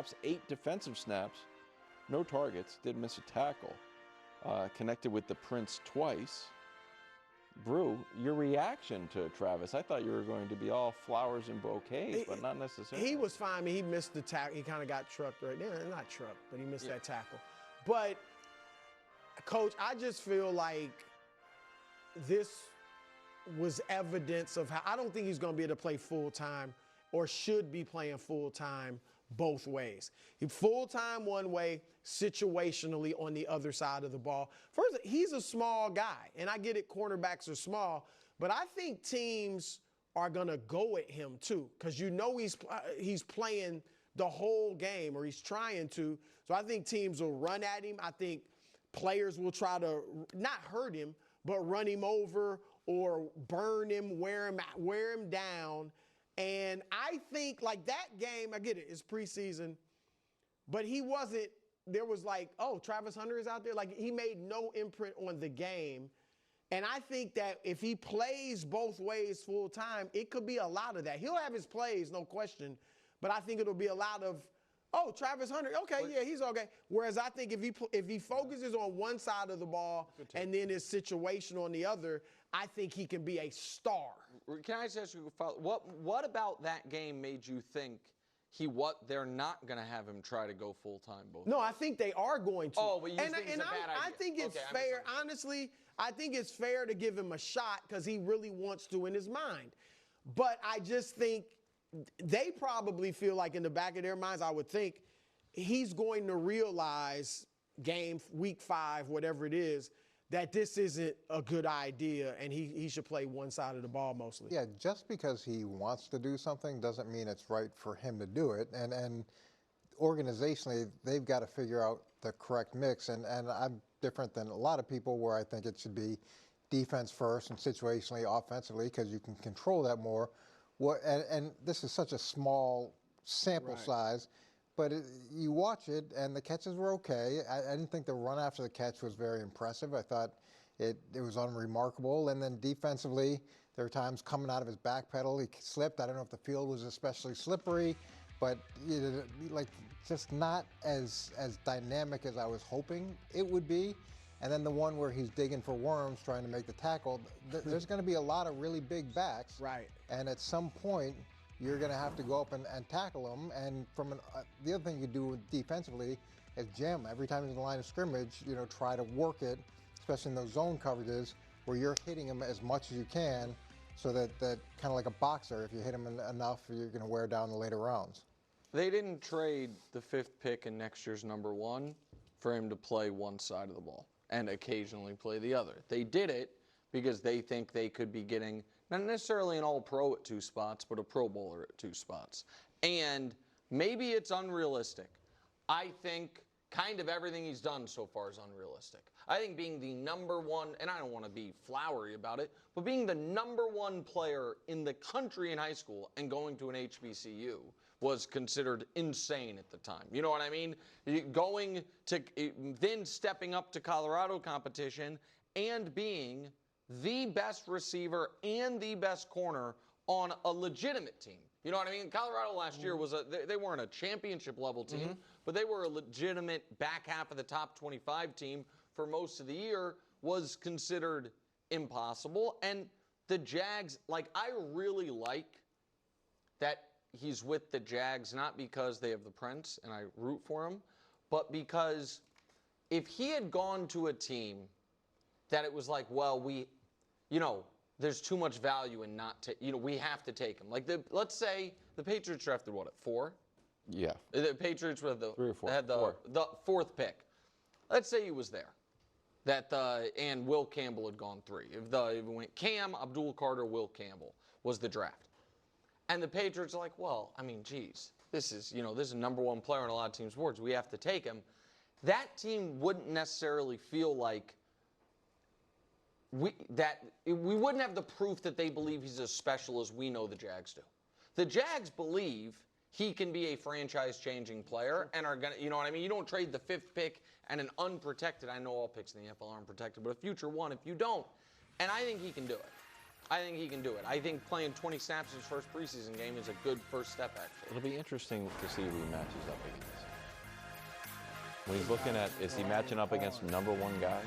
snaps, 8 defensive snaps, no targets, did miss a tackle, connected with the Prince twice. Brew, your reaction to Travis, I thought you were going to be all flowers and bouquets, but not necessarily. He was fine. I mean, he missed the tackle. He kind of got trucked right there. Not trucked, but he missed that tackle. But, Coach, I just feel like this was evidence of how I don't think he's going to be able to play full-time or should be playing full-time both ways. Full-time one way, situationally on the other side of the ball. First, he's a small guy, and I get it, cornerbacks are small, but I think teams are going to go at him too, because you know he's playing the whole game, or he's trying to. So I think teams will run at him. I think players will try to not hurt him, but run him over or burn him, wear him down. And I think, like, that game, I get it, it's preseason, but he wasn't, there was like, oh, Travis Hunter is out there. Like, he made no imprint on the game. And I think that if he plays both ways full time, it could be a lot of that. He'll have his plays, no question, but I think it'll be a lot of, oh, Travis Hunter, okay, yeah, he's okay. Whereas I think if he focuses on one side of the ball and then is situational on the other, I think he can be a star. Can I just ask you, what about that game made you think they're not going to have him try to go full-time both No, ways? I think they are going to. Oh, but you think it's a bad idea. I think it's fair. Honestly, I think it's fair to give him a shot because he really wants to in his mind. But I just think they probably feel like in the back of their minds, I would think, he's going to realize week 5, whatever it is, that this isn't a good idea and he should play one side of the ball mostly. Yeah, just because he wants to do something doesn't mean it's right for him to do it. And organizationally, they've got to figure out the correct mix. And I'm different than a lot of people where I think it should be defense first and situationally offensively because you can control that more. And this is such a small sample size. But you watch it, and the catches were okay. I didn't think the run after the catch was very impressive. I thought it was unremarkable. And then defensively, there were times coming out of his back pedal, he slipped. I don't know if the field was especially slippery, but like just not as dynamic as I was hoping it would be. And then the one where he's digging for worms, trying to make the tackle, there's going to be a lot of really big backs. Right. And at some point, you're going to have to go up and tackle them. And the other thing you do defensively is jam. Every time you're in the line of scrimmage, try to work it, especially in those zone coverages where you're hitting them as much as you can so that kind of like a boxer, if you hit him enough, you're going to wear down the later rounds. They didn't trade the 5th pick in next year's #1 for him to play one side of the ball and occasionally play the other. They did it because they think they could be getting not necessarily an all-pro at 2 spots, but a Pro Bowler at 2 spots. And maybe it's unrealistic. I think kind of everything he's done so far is unrealistic. I think being the #1, and I don't want to be flowery about it, but being the #1 player in the country in high school and going to an HBCU was considered insane at the time. You know what I mean? Then stepping up to Colorado competition and being the best receiver and the best corner on a legitimate team. You know what I mean? Colorado last year they weren't a championship level team, but they were a legitimate back half of the top 25 team for most of the year, was considered impossible. And the Jags, I really like that he's with the Jags, not because they have the Prince and I root for him, but because if he had gone to a team that it was like, well, there's too much value in we have to take him. Let's say the Patriots drafted what, at 4? Yeah. The Patriots were 3 or 4. had the 4th pick. Let's say he was there. And Will Campbell had gone 3. If it went Cam, Abdul Carter, Will Campbell was the draft. And the Patriots are like, well, I mean, geez, this is a #1 player on a lot of teams' boards. We have to take him. That team wouldn't necessarily feel like we wouldn't have the proof that they believe he's as special as we know the Jags do. The Jags believe he can be a franchise-changing player and are going to, you know what I mean? You don't trade the 5th pick and an unprotected, I know all picks in the NFL are unprotected, but a future one if you don't. And I think he can do it. I think playing 20 snaps in his first preseason game is a good first step, actually. It'll be interesting to see who he matches up against. When he's looking at, is he matching up against number one guys?